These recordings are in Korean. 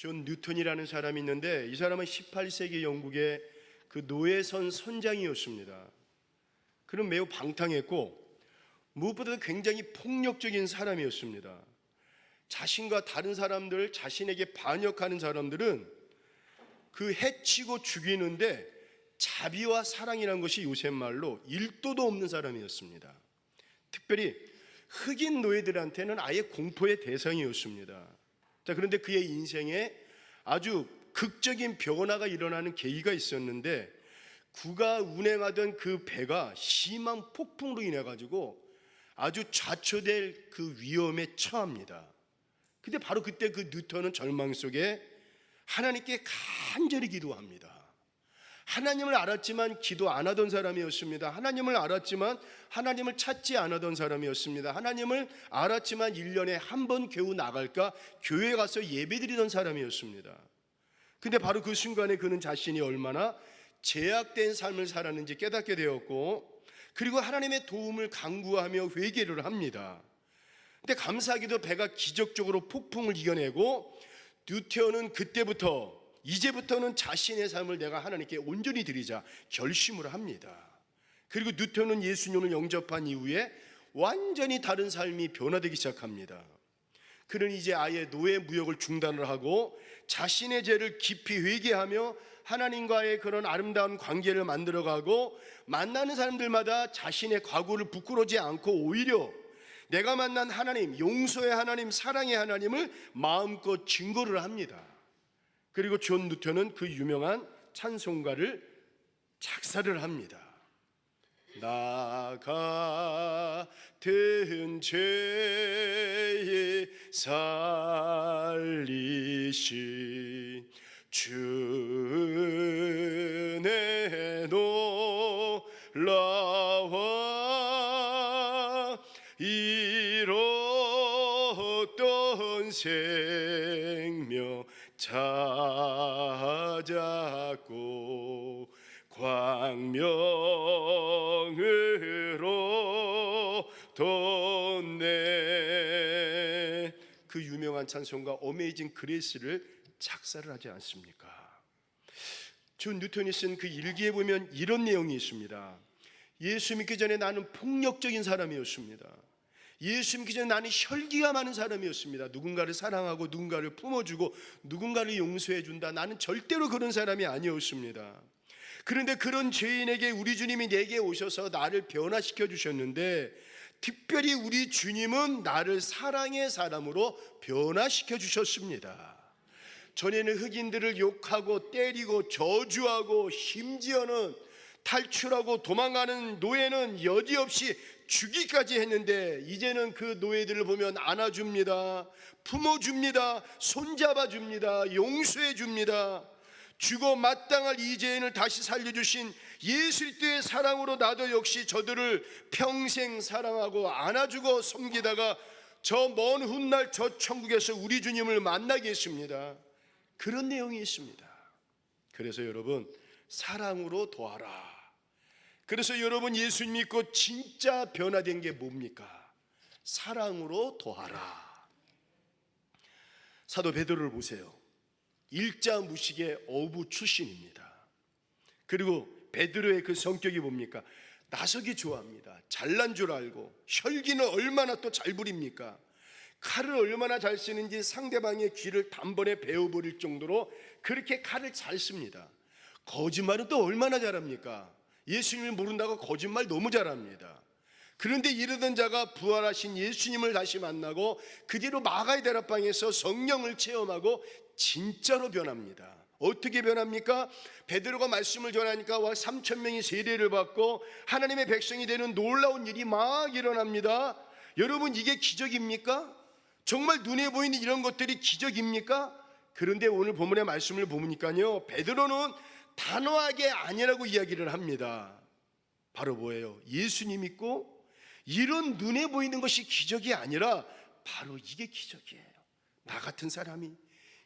존 뉴턴이라는 사람이 있는데, 이 사람은 18세기 영국의 그 노예선 선장이었습니다. 그는 매우 방탕했고 무엇보다도 굉장히 폭력적인 사람이었습니다. 자신과 다른 사람들, 자신에게 반역하는 사람들은 그 해치고 죽이는데 자비와 사랑이라는 것이 요새 말로 1도도 없는 사람이었습니다. 특별히 흑인 노예들한테는 아예 공포의 대상이었습니다. 자, 그런데 그의 인생에 아주 극적인 변화가 일어나는 계기가 있었는데, 그가 운행하던 그 배가 심한 폭풍으로 인해 가지고 아주 좌초될 그 위험에 처합니다. 근데 바로 그때 그 뉴턴은 절망 속에 하나님께 간절히 기도합니다. 하나님을 알았지만 기도 안 하던 사람이었습니다. 하나님을 알았지만 하나님을 찾지 않았던 사람이었습니다. 하나님을 알았지만 1년에 한 번 겨우 나갈까 교회에 가서 예배드리던 사람이었습니다. 근데 바로 그 순간에 그는 자신이 얼마나 제약된 삶을 살았는지 깨닫게 되었고, 그리고 하나님의 도움을 간구하며 회개를 합니다. 근데 감사하게도 배가 기적적으로 폭풍을 이겨내고, 뉴턴은 그때부터 이제부터는 자신의 삶을 내가 하나님께 온전히 드리자 결심을 합니다. 그리고 뉴턴은 예수님을 영접한 이후에 완전히 다른 삶이 변화되기 시작합니다. 그는 이제 아예 노예 무역을 중단을 하고 자신의 죄를 깊이 회개하며 하나님과의 그런 아름다운 관계를 만들어가고, 만나는 사람들마다 자신의 과거를 부끄러워하지 않고 오히려 내가 만난 하나님, 용서의 하나님, 사랑의 하나님을 마음껏 증거를 합니다. 그리고 존 뉴턴은 그 유명한 찬송가를 작사를 합니다. 나 같은 죄에 살리신 주의 놀라와 잃었던 생명 찾았고 광명으로 돋네. 그 유명한 찬송가 어메이징 그레이스를 작사를 하지 않습니까? 존 뉴턴이 쓴 그 일기에 보면 이런 내용이 있습니다. 예수 믿기 전에 나는 폭력적인 사람이었습니다. 예수 믿기 전에 나는 혈기가 많은 사람이었습니다. 누군가를 사랑하고 누군가를 품어주고 누군가를 용서해준다, 나는 절대로 그런 사람이 아니었습니다. 그런데 그런 죄인에게 우리 주님이 내게 오셔서 나를 변화시켜 주셨는데, 특별히 우리 주님은 나를 사랑의 사람으로 변화시켜 주셨습니다. 전에는 흑인들을 욕하고 때리고 저주하고 심지어는 탈출하고 도망가는 노예는 여지없이 죽이까지 했는데, 이제는 그 노예들을 보면 안아줍니다, 품어줍니다, 손잡아줍니다, 용서해줍니다. 죽어 마땅할 이 죄인을 다시 살려주신 예수 그리스도의 사랑으로 나도 역시 저들을 평생 사랑하고 안아주고 섬기다가 저 먼 훗날 저 천국에서 우리 주님을 만나겠습니다. 그런 내용이 있습니다. 그래서 여러분, 사랑으로 도와라. 그래서 여러분, 예수 믿고 진짜 변화된 게 뭡니까? 사랑으로 도와라. 사도 베드로를 보세요. 일자 무식의 어부 출신입니다. 그리고 베드로의 그 성격이 뭡니까? 나서기 좋아합니다. 잘난 줄 알고, 혈기는 얼마나 또 잘 부립니까? 칼을 얼마나 잘 쓰는지 상대방의 귀를 단번에 베어버릴 정도로 그렇게 칼을 잘 씁니다. 거짓말은 또 얼마나 잘합니까? 예수님을 모른다고 거짓말 너무 잘합니다. 그런데 이르던 자가 부활하신 예수님을 다시 만나고 그 뒤로 마가의 다락방에서 성령을 체험하고 진짜로 변합니다. 어떻게 변합니까? 베드로가 말씀을 전하니까 3,000명이 세례를 받고 하나님의 백성이 되는 놀라운 일이 막 일어납니다. 여러분, 이게 기적입니까? 정말 눈에 보이는 이런 것들이 기적입니까? 그런데 오늘 본문의 말씀을 보니까요, 베드로는 단호하게 아니라고 이야기를 합니다. 바로 뭐예요? 예수님 믿고 이런 눈에 보이는 것이 기적이 아니라 바로 이게 기적이에요. 나 같은 사람이,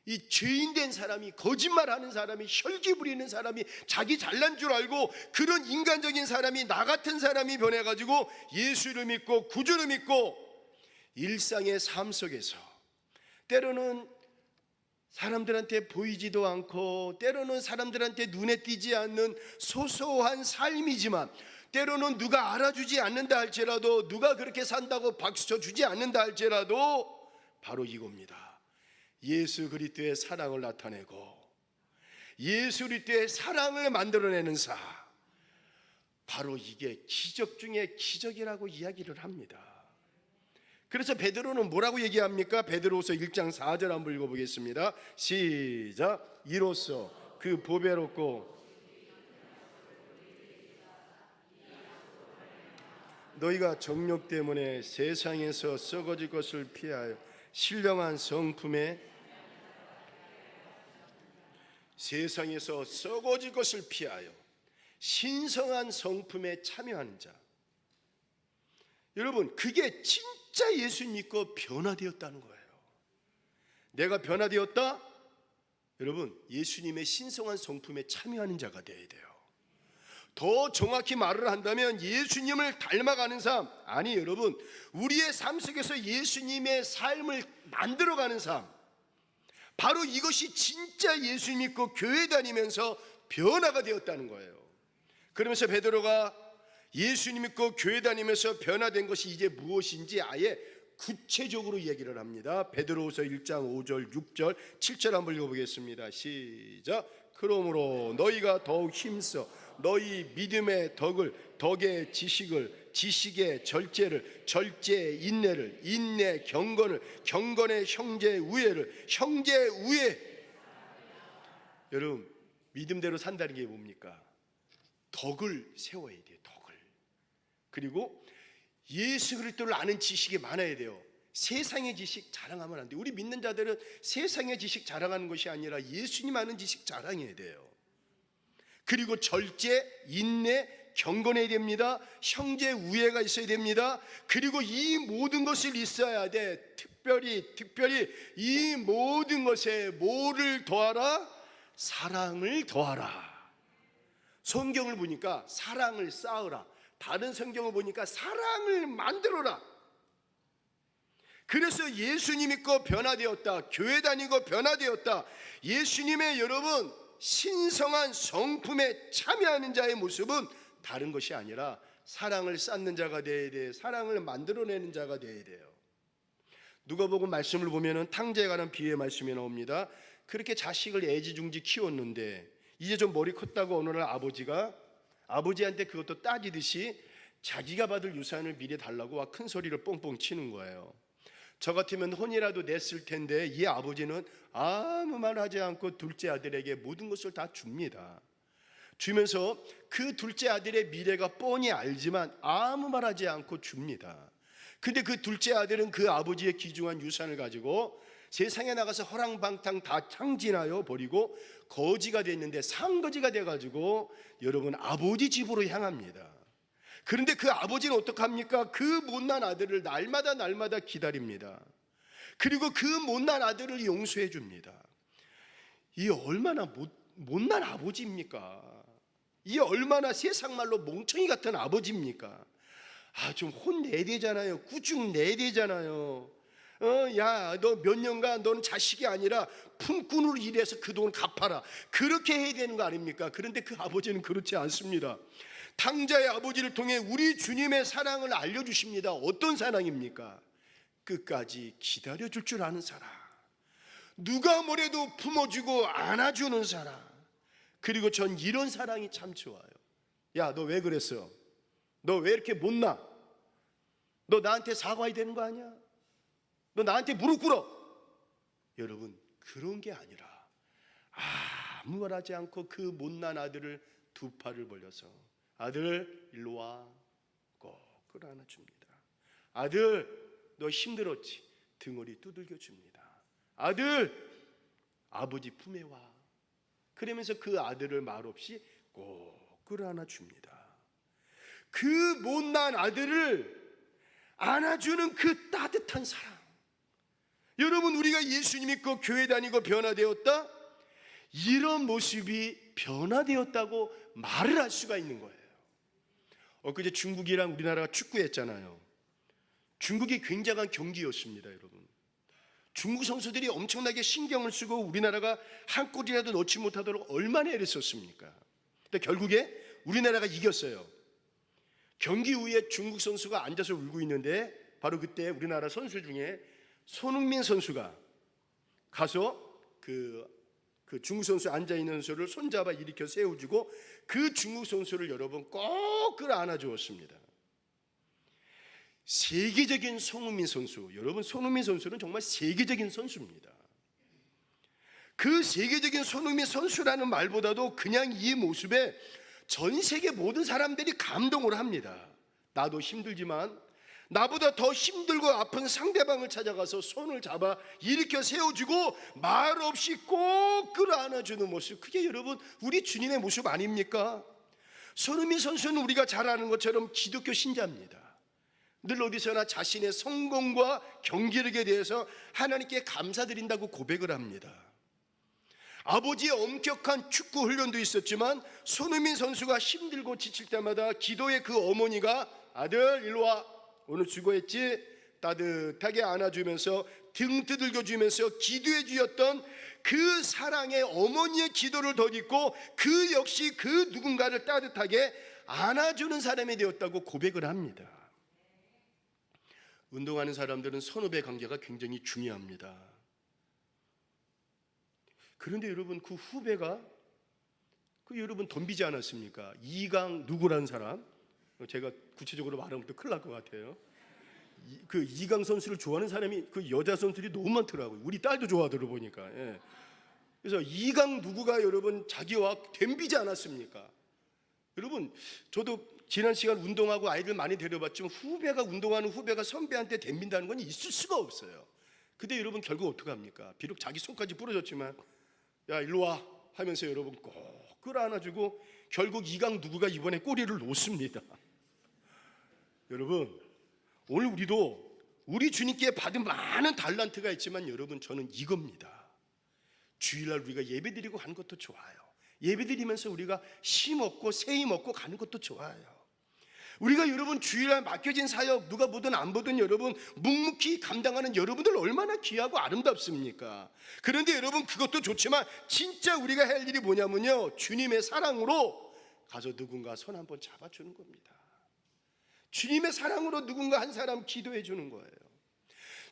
이 죄인된 사람이, 거짓말하는 사람이, 혈기 부리는 사람이, 자기 잘난 줄 알고 그런 인간적인 사람이, 나 같은 사람이 변해가지고 예수를 믿고 구주를 믿고 일상의 삶 속에서 때로는 사람들한테 보이지도 않고 때로는 사람들한테 눈에 띄지 않는 소소한 삶이지만, 때로는 누가 알아주지 않는다 할지라도, 누가 그렇게 산다고 박수 쳐주지 않는다 할지라도 바로 이겁니다. 예수 그리스도의 사랑을 나타내고 예수 그리스도의 사랑을 만들어내는 사, 바로 이게 기적 중에 기적이라고 이야기를 합니다. 그래서 베드로는 뭐라고 얘기합니까? 베드로후서 1장 4절 한번 읽어보겠습니다. 시작. 이로써 그 보배롭고 너희가 정욕 때문에 세상에서 썩어질 것을 피하여 신령한 성품에, 세상에서 썩어질 것을 피하여 신성한 성품에 참여하는 자. 여러분, 그게 진짜 예수 믿고 변화되었다는 거예요. 내가 변화되었다? 여러분, 예수님의 신성한 성품에 참여하는 자가 되어야 돼요. 더 정확히 말을 한다면 예수님을 닮아가는 삶, 아니 여러분, 우리의 삶 속에서 예수님의 삶을 만들어가는 삶, 바로 이것이 진짜 예수 믿고 교회 다니면서 변화가 되었다는 거예요. 그러면서 베드로가 예수님 믿고 교회 다니면서 변화된 것이 이제 무엇인지 아예 구체적으로 얘기를 합니다. 베드로후서 1장 5절 6절 7절 한번 읽어보겠습니다. 시작. 그러므로 너희가 더욱 힘써 너희 믿음의 덕을, 덕의 지식을, 지식의 절제를, 절제의 인내를, 인내 경건을, 경건의 형제 우애를, 형제 우애. 여러분, 믿음대로 산다는 게 뭡니까? 덕을 세워야 돼요. 덕을. 그리고 예수 그리스도를 아는 지식이 많아야 돼요. 세상의 지식 자랑하면 안 돼요. 우리 믿는 자들은 세상의 지식 자랑하는 것이 아니라 예수님 아는 지식 자랑해야 돼요. 그리고 절제, 인내, 경건해야 됩니다. 형제 우애가 있어야 됩니다. 그리고 이 모든 것을 있어야 돼. 특별히 이 모든 것에 뭐를 더하라? 사랑을 더하라. 성경을 보니까 사랑을 쌓으라. 다른 성경을 보니까 사랑을 만들어라. 그래서 예수님 믿고 변화되었다, 교회 다니고 변화되었다, 예수님의 여러분 신성한 성품에 참여하는 자의 모습은 다른 것이 아니라 사랑을 쌓는 자가 되어야 돼. 사랑을 만들어내는 자가 되어야 돼요. 누가복음 말씀을 보면은 탕자에 관한 비유의 말씀이 나옵니다. 그렇게 자식을 애지중지 키웠는데 이제 좀 머리 컸다고 어느 날 아버지가 아버지한테 그것도 따지듯이 자기가 받을 유산을 미리 달라고 큰 소리를 뻥뻥 치는 거예요. 저 같으면 혼이라도 냈을 텐데 이 아버지는 아무 말 하지 않고 둘째 아들에게 모든 것을 다 줍니다. 주면서 그 둘째 아들의 미래가 뻔히 알지만 아무 말 하지 않고 줍니다. 근데 그 둘째 아들은 그 아버지의 귀중한 유산을 가지고 세상에 나가서 허랑방탕 다 탕진하여 버리고 거지가 됐는데 상거지가 돼가지고 여러분 아버지 집으로 향합니다. 그런데 그 아버지는 어떡합니까? 그 못난 아들을 날마다 기다립니다. 그리고 그 못난 아들을 용서해 줍니다. 이 얼마나 못난 아버지입니까? 이 얼마나 세상 말로 멍청이 같은 아버지입니까? 좀 혼내야 되잖아요. 꾸중 내야 되잖아요. 야, 너 몇 년간 너는 자식이 아니라 품꾼으로 일해서 그 돈 갚아라. 그렇게 해야 되는 거 아닙니까? 그런데 그 아버지는 그렇지 않습니다. 탕자의 아버지를 통해 우리 주님의 사랑을 알려주십니다. 어떤 사랑입니까? 끝까지 기다려줄 줄 아는 사랑, 누가 뭐래도 품어주고 안아주는 사랑. 그리고 전 이런 사랑이 참 좋아요. 야, 너 왜 그랬어? 너 왜 이렇게 못나? 너 나한테 사과해야 되는 거 아니야? 너 나한테 무릎 꿇어. 여러분, 그런 게 아니라 아무 말 하지 않고 그 못난 아들을 두 팔을 벌려서 아들 일로 와, 꼭 끌어안아줍니다. 아들 너 힘들었지? 등허리 두들겨 줍니다. 아들 아버지 품에 와. 그러면서 그 아들을 말없이 꼭 끌어안아줍니다. 그 못난 아들을 안아주는 그 따뜻한 사랑. 여러분, 우리가 예수님 믿고 교회 다니고 변화되었다? 이런 모습이 변화되었다고 말을 할 수가 있는 거예요. 엊그제 중국이랑 우리나라가 축구했잖아요. 중국이 굉장한 경기였습니다. 여러분, 중국 선수들이 엄청나게 신경을 쓰고 우리나라가 한 골이라도 넣지 못하도록 얼마나 애를 썼습니까? 근데 결국에 우리나라가 이겼어요. 경기 후에 중국 선수가 앉아서 울고 있는데 바로 그때 우리나라 선수 중에 손흥민 선수가 가서 그 중국 선수 앉아있는 선수를 손잡아 일으켜 세워주고 그 중국 선수를 여러분 꼭 끌어안아 주었습니다. 세계적인 손흥민 선수, 여러분 손흥민 선수는 정말 세계적인 선수입니다. 그 세계적인 손흥민 선수라는 말보다도 그냥 이 모습에 전 세계 모든 사람들이 감동을 합니다. 나도 힘들지만 나보다 더 힘들고 아픈 상대방을 찾아가서 손을 잡아 일으켜 세워주고 말 없이 꼭 끌어안아주는 모습, 그게 여러분 우리 주님의 모습 아닙니까? 손흥민 선수는 우리가 잘 아는 것처럼 기독교 신자입니다. 늘 어디서나 자신의 성공과 경기력에 대해서 하나님께 감사드린다고 고백을 합니다. 아버지의 엄격한 축구 훈련도 있었지만 손흥민 선수가 힘들고 지칠 때마다 기도의 그 어머니가 아들 일로 와, 오늘 수고했지? 따뜻하게 안아주면서 등 두들겨주면서 기도해 주었던 그 사랑의 어머니의 기도를 덧입고 그 역시 그 누군가를 따뜻하게 안아주는 사람이 되었다고 고백을 합니다. 운동하는 사람들은 선후배 관계가 굉장히 중요합니다. 그런데 여러분 그 후배가 여러분 덤비지 않았습니까? 이강 누구라는 사람, 제가 구체적으로 말하면 또 큰일 날 것 같아요. 그 이강 선수를 좋아하는 사람이 그 여자 선수들이 너무 많더라고요. 우리 딸도 좋아하더라고 보니까. 예. 그래서 이강 누구가 여러분 자기와 덤비지 않았습니까? 여러분 저도 지난 시간 운동하고 아이들 많이 데려봤지만 운동하는 후배가 선배한테 덤빈다는 건 있을 수가 없어요. 근데 여러분 결국 어떻게 합니까? 비록 자기 손까지 부러졌지만 야 일로 와 하면서 여러분 꼭 끌어안아주고 결국 이강 누구가 이번에 꼬리를 놓습니다. 여러분 오늘 우리도 우리 주님께 받은 많은 달란트가 있지만 여러분 저는 이겁니다. 주일날 우리가 예배드리고 가는 것도 좋아요. 예배드리면서 우리가 쉼 얻고 세임 얻고 가는 것도 좋아요. 우리가 여러분 주일날 맡겨진 사역 누가 보든 안 보든 여러분 묵묵히 감당하는 여러분들 얼마나 귀하고 아름답습니까? 그런데 여러분 그것도 좋지만 진짜 우리가 할 일이 뭐냐면요, 주님의 사랑으로 가서 누군가 손 한번 잡아주는 겁니다. 주님의 사랑으로 누군가 한 사람 기도해 주는 거예요.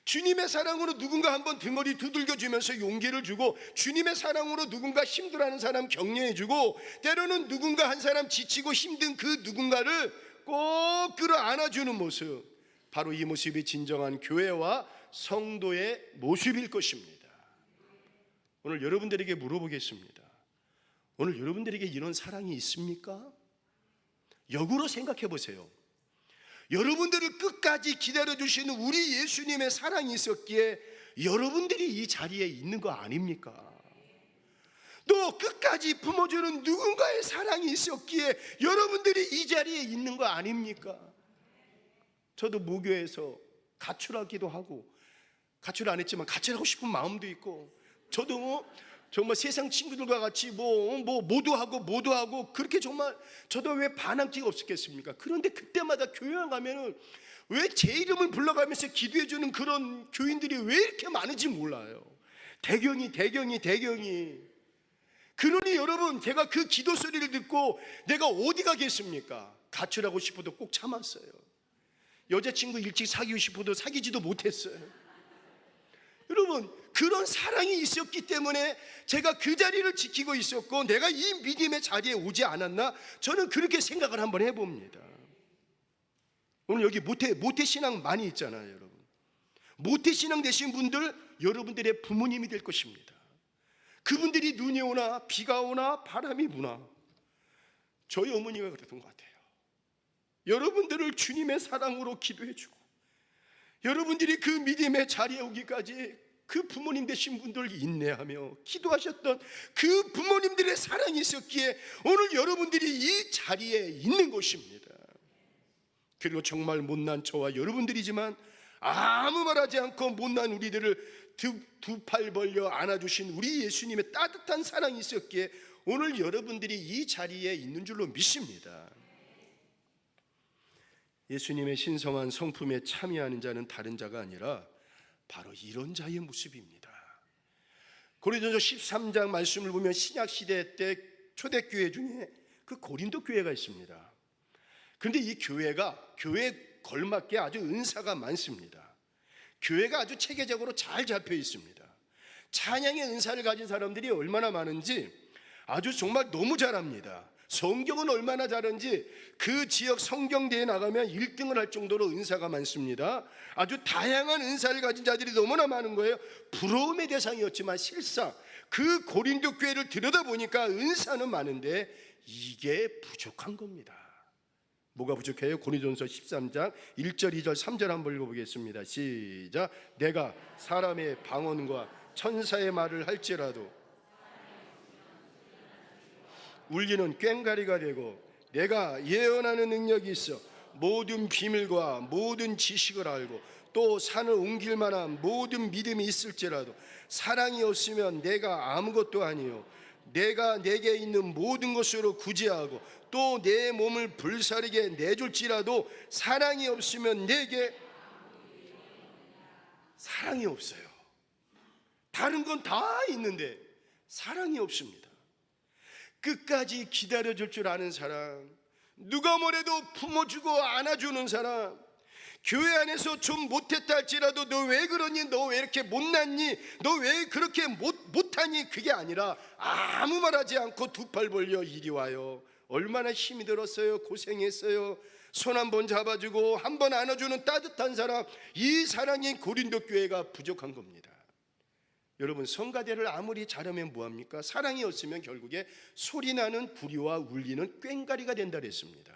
주님의 사랑으로 누군가 한번 등허리 두들겨주면서 용기를 주고, 주님의 사랑으로 누군가 힘들어하는 사람 격려해주고, 때로는 누군가 한 사람 지치고 힘든 그 누군가를 꼭 끌어안아주는 모습, 바로 이 모습이 진정한 교회와 성도의 모습일 것입니다. 오늘 여러분들에게 물어보겠습니다. 오늘 여러분들에게 이런 사랑이 있습니까? 역으로 생각해 보세요. 여러분들을 끝까지 기다려주시는 우리 예수님의 사랑이 있었기에 여러분들이 이 자리에 있는 거 아닙니까? 또 끝까지 품어주는 누군가의 사랑이 있었기에 여러분들이 이 자리에 있는 거 아닙니까? 저도 모교에서 가출하기도 하고, 가출 안 했지만 가출하고 싶은 마음도 있고, 저도 정말 세상 친구들과 같이 모두 하고 그렇게 정말 저도 왜 반항기가 없었겠습니까? 그런데 그때마다 교회 가면은 왜 제 이름을 불러가면서 기도해주는 그런 교인들이 왜 이렇게 많은지 몰라요. 대경이. 그러니 여러분, 제가 그 기도 소리를 듣고 내가 어디 가겠습니까? 가출하고 싶어도 꼭 참았어요. 여자친구 일찍 사귀고 싶어도 사귀지도 못했어요. 여러분, 그런 사랑이 있었기 때문에 제가 그 자리를 지키고 있었고, 내가 이 믿음의 자리에 오지 않았나? 저는 그렇게 생각을 한번 해봅니다. 오늘 여기 모태신앙 많이 있잖아요, 여러분. 모태신앙 되신 분들, 여러분들의 부모님이 될 것입니다. 그분들이 눈이 오나 비가 오나 바람이 부나 저희 어머니가 그랬던 것 같아요. 여러분들을 주님의 사랑으로 기도해주고, 여러분들이 그 믿음의 자리에 오기까지 그 부모님 되신 분들 인내하며 기도하셨던 그 부모님들의 사랑이 있었기에 오늘 여러분들이 이 자리에 있는 것입니다. 그리고 정말 못난 저와 여러분들이지만 아무 말하지 않고 못난 우리들을 두 팔 벌려 안아주신 우리 예수님의 따뜻한 사랑이 있었기에 오늘 여러분들이 이 자리에 있는 줄로 믿습니다. 예수님의 신성한 성품에 참여하는 자는 다른 자가 아니라 바로 이런 자의 모습입니다. 고린도전서 13장 말씀을 보면 신약 시대 때 초대교회 중에 그 고린도 교회가 있습니다. 그런데 이 교회가 교회에 걸맞게 아주 은사가 많습니다. 교회가 아주 체계적으로 잘 잡혀 있습니다. 찬양의 은사를 가진 사람들이 얼마나 많은지 아주 정말 너무 잘합니다. 성경은 얼마나 잘하는지 그 지역 성경대회에 나가면 1등을 할 정도로 은사가 많습니다. 아주 다양한 은사를 가진 자들이 너무나 많은 거예요. 부러움의 대상이었지만 실상 그 고린도 교회를 들여다보니까 은사는 많은데 이게 부족한 겁니다. 뭐가 부족해요? 고린도전서 13장 1절 2절 3절 한번 읽어보겠습니다. 시작. 내가 사람의 방언과 천사의 말을 할지라도 울리는 꽹과리가 되고 내가 예언하는 능력이 있어 모든 비밀과 모든 지식을 알고 또 산을 옮길 만한 모든 믿음이 있을지라도 사랑이 없으면 내가 아무것도 아니요 내가 내게 있는 모든 것으로 구제하고 또 내 몸을 불사르게 내줄지라도 사랑이 없으면 내게 사랑이 없어요. 다른 건 다 있는데 사랑이 없습니다. 끝까지 기다려줄 줄 아는 사람, 누가 뭐래도 품어주고 안아주는 사람, 교회 안에서 좀 못했다 할지라도 너 왜 그러니? 너 왜 이렇게 못났니? 너 왜 그렇게 못하니? 그게 아니라 아무 말하지 않고 두 팔 벌려 이리 와요. 얼마나 힘이 들었어요. 고생했어요. 손 한 번 잡아주고 한 번 안아주는 따뜻한 사람, 이 사랑이 고린도 교회가 부족한 겁니다. 여러분, 성가대를 아무리 잘하면 뭐합니까? 사랑이 없으면 결국에 소리나는 구리와 울리는 꽹과리가 된다 그랬습니다.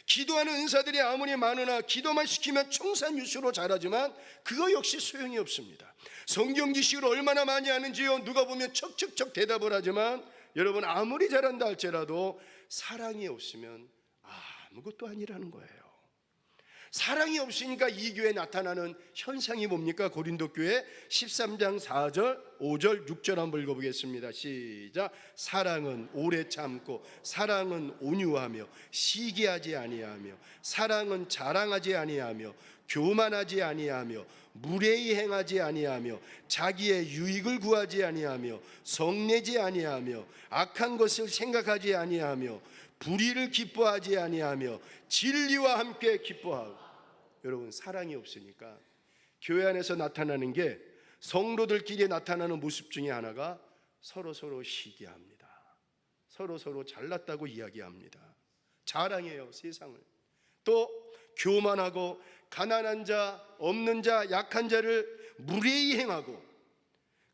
기도하는 은사들이 아무리 많으나 기도만 시키면 청산유수로 잘하지만 그거 역시 소용이 없습니다. 성경 지식을 얼마나 많이 하는지요? 누가 보면 척척척 대답을 하지만 여러분, 아무리 잘한다 할지라도 사랑이 없으면 아무것도 아니라는 거예요. 사랑이 없으니까 이 교회에 나타나는 현상이 뭡니까? 고린도 교회 13장 4절 5절 6절 한번 읽어보겠습니다. 시작. 사랑은 오래 참고 사랑은 온유하며 시기하지 아니하며 사랑은 자랑하지 아니하며 교만하지 아니하며 무례히 행하지 아니하며 자기의 유익을 구하지 아니하며 성내지 아니하며 악한 것을 생각하지 아니하며 불의를 기뻐하지 아니하며 진리와 함께 기뻐하고. 여러분, 사랑이 없으니까 교회 안에서 나타나는 게, 성도들끼리 나타나는 모습 중에 하나가 서로 시기합니다. 서로 잘났다고 이야기합니다. 자랑해요, 세상을. 또 교만하고 가난한 자, 없는 자, 약한 자를 무례히 행하고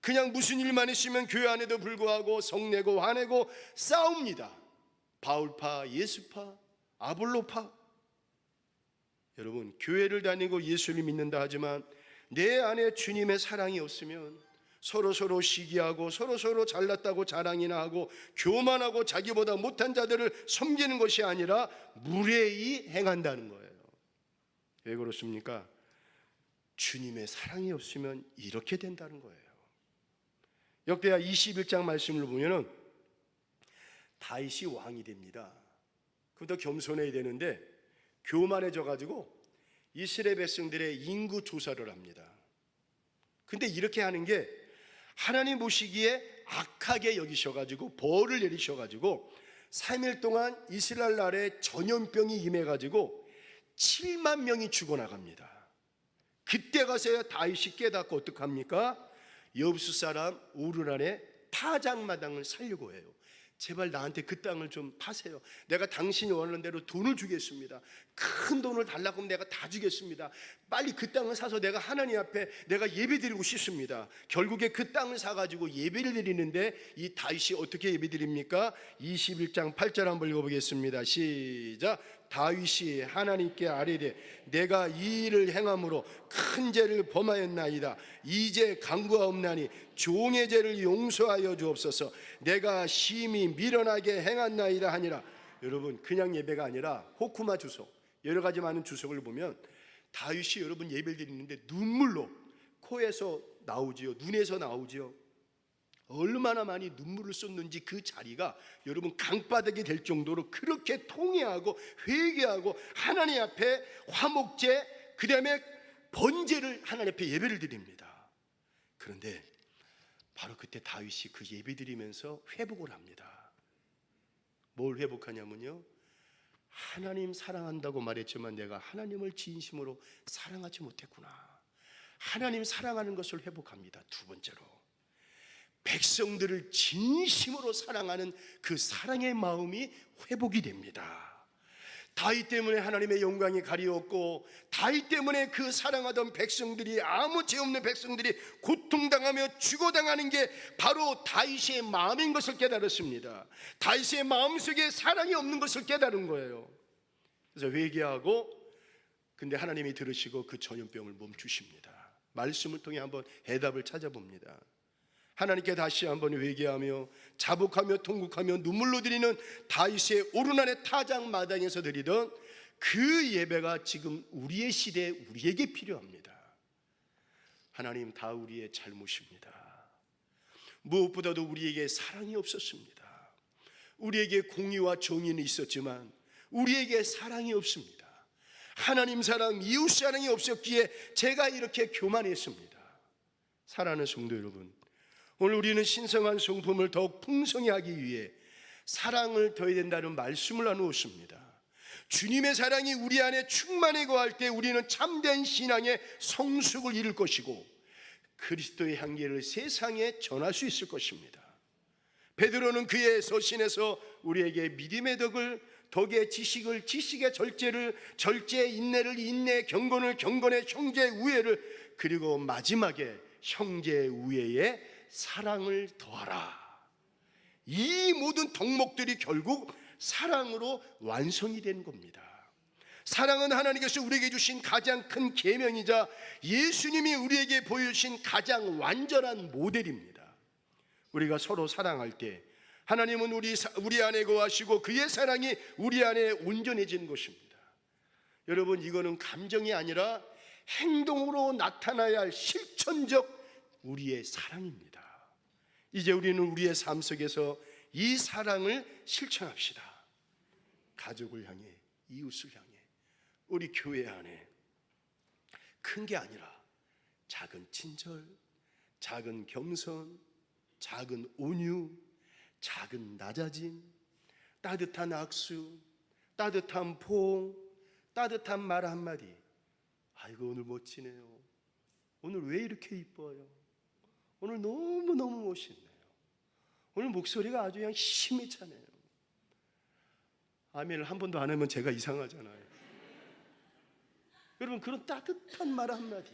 그냥 무슨 일만 있으면 교회 안에도 불구하고 성내고 화내고 싸웁니다. 바울파, 예수파, 아볼로파. 여러분, 교회를 다니고 예수를 믿는다 하지만 내 안에 주님의 사랑이 없으면 서로 시기하고 서로 잘났다고 자랑이나 하고 교만하고 자기보다 못한 자들을 섬기는 것이 아니라 무례히 행한다는 거예요. 왜 그렇습니까? 주님의 사랑이 없으면 이렇게 된다는 거예요. 역대하 21장 말씀을 보면은 다윗이 왕이 됩니다. 그럼 더 겸손해야 되는데 교만해져 가지고 이스라엘 백성들의 인구 조사를 합니다. 근데 이렇게 하는 게 하나님 보시기에 악하게 여기셔가지고 벌을 내리셔가지고 3일 동안 이스라엘 나라에 전염병이 임해가지고 7만 명이 죽어나갑니다. 그때 가서야 다윗이 깨닫고 어떡합니까? 여부수 사람 우르란의 타작마당을 살려고 해요. 제발 나한테 그 땅을 좀 파세요. 내가 당신이 원하는 대로 돈을 주겠습니다. 큰 돈을 달라고 하면 내가 다 주겠습니다. 빨리 그 땅을 사서 내가 하나님 앞에 내가 예배 드리고 싶습니다. 결국에 그 땅을 사가지고 예배를 드리는데 이 다윗이 어떻게 예배 드립니까? 21장 8절 한번 읽어보겠습니다. 시작. 다윗이 하나님께 아뢰되 내가 이 일을 행함으로 큰 죄를 범하였나이다. 이제 강구하옵나니 종의 죄를 용서하여 주옵소서. 내가 심히 미련하게 행했나이다 하니라. 여러분, 그냥 예배가 아니라 호쿠마 주석, 여러 가지 많은 주석을 보면 다윗이 여러분 예배를 드리는데 눈물로 코에서 나오지요, 눈에서 나오지요. 얼마나 많이 눈물을 쏟는지 그 자리가 여러분 강바닥이 될 정도로 그렇게 통회하고 회개하고 하나님 앞에 화목제, 그 다음에 번제를 하나님 앞에 예배를 드립니다. 그런데 바로 그때 다윗이 그 예배 드리면서 회복을 합니다. 뭘 회복하냐면요, 하나님 사랑한다고 말했지만 내가 하나님을 진심으로 사랑하지 못했구나. 하나님 사랑하는 것을 회복합니다. 두 번째로, 백성들을 진심으로 사랑하는 그 사랑의 마음이 회복이 됩니다. 다윗 때문에 하나님의 영광이 가리웠고, 다윗 때문에 그 사랑하던 백성들이, 아무 죄 없는 백성들이 고통당하며 죽어당하는 게 바로 다윗의 마음인 것을 깨달았습니다. 다윗의 마음속에 사랑이 없는 것을 깨달은 거예요. 그래서 회개하고, 근데 하나님이 들으시고 그 전염병을 멈추십니다. 말씀을 통해 한번 해답을 찾아봅니다. 하나님께 다시 한번 회개하며 자복하며 통곡하며 눈물로 드리는 다윗의 오르난의 타작 마당에서 드리던 그 예배가 지금 우리의 시대에 우리에게 필요합니다. 하나님, 다 우리의 잘못입니다. 무엇보다도 우리에게 사랑이 없었습니다. 우리에게 공의와 정의는 있었지만 우리에게 사랑이 없습니다. 하나님 사랑, 이웃 사랑이 없었기에 제가 이렇게 교만했습니다. 사랑하는 성도 여러분, 오늘 우리는 신성한 성품을 더욱 풍성히 하기 위해 사랑을 더해야 된다는 말씀을 나누었습니다. 주님의 사랑이 우리 안에 충만히 거할 때 우리는 참된 신앙의 성숙을 이룰 것이고 그리스도의 향기를 세상에 전할 수 있을 것입니다. 베드로는 그의 서신에서 우리에게 믿음의 덕의 지식을, 지식의 절제를, 절제의 인내를, 인내의 경건을, 경건의 형제의 우애를, 그리고 마지막에 형제의 우애에 사랑을 더하라. 이 모든 덕목들이 결국 사랑으로 완성이 되는 겁니다. 사랑은 하나님께서 우리에게 주신 가장 큰 계명이자 예수님이 우리에게 보여주신 가장 완전한 모델입니다. 우리가 서로 사랑할 때 하나님은 우리 안에 거하시고 그의 사랑이 우리 안에 온전해지는 것입니다. 여러분, 이거는 감정이 아니라 행동으로 나타나야 할 실천적 우리의 사랑입니다. 이제 우리는 우리의 삶 속에서 이 사랑을 실천합시다. 가족을 향해, 이웃을 향해, 우리 교회 안에 큰 게 아니라 작은 친절, 작은 겸손, 작은 온유, 작은 낮아짐, 따뜻한 악수, 따뜻한 포옹, 따뜻한 말 한마디. 아이고, 오늘 멋지네요. 오늘 왜 이렇게 이뻐요? 오늘 너무너무 멋있네요. 오늘 목소리가 아주 그냥 힘이 차네요. 아멘을 한 번도 안 하면 제가 이상하잖아요. 여러분, 그런 따뜻한 말 한마디,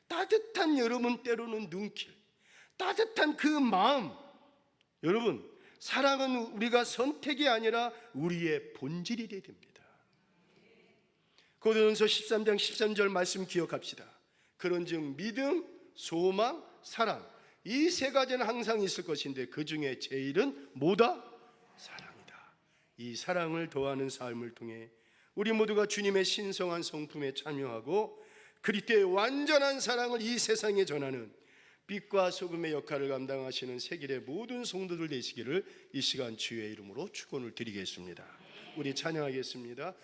따뜻한 여러분 때로는 눈길, 따뜻한 그 마음. 여러분, 사랑은 우리가 선택이 아니라 우리의 본질이 되어야 됩니다. 고린도전서 13장 13절 말씀 기억합시다. 그런즉 믿음, 소망, 사랑, 이 세 가지는 항상 있을 것인데 그 중에 제일은 뭐다? 사랑이다. 이 사랑을 더하는 삶을 통해 우리 모두가 주님의 신성한 성품에 참여하고 그리스도의 완전한 사랑을 이 세상에 전하는 빛과 소금의 역할을 감당하시는 세길의 모든 성도들 되시기를 이 시간 주의 이름으로 축원을 드리겠습니다. 우리 찬양하겠습니다.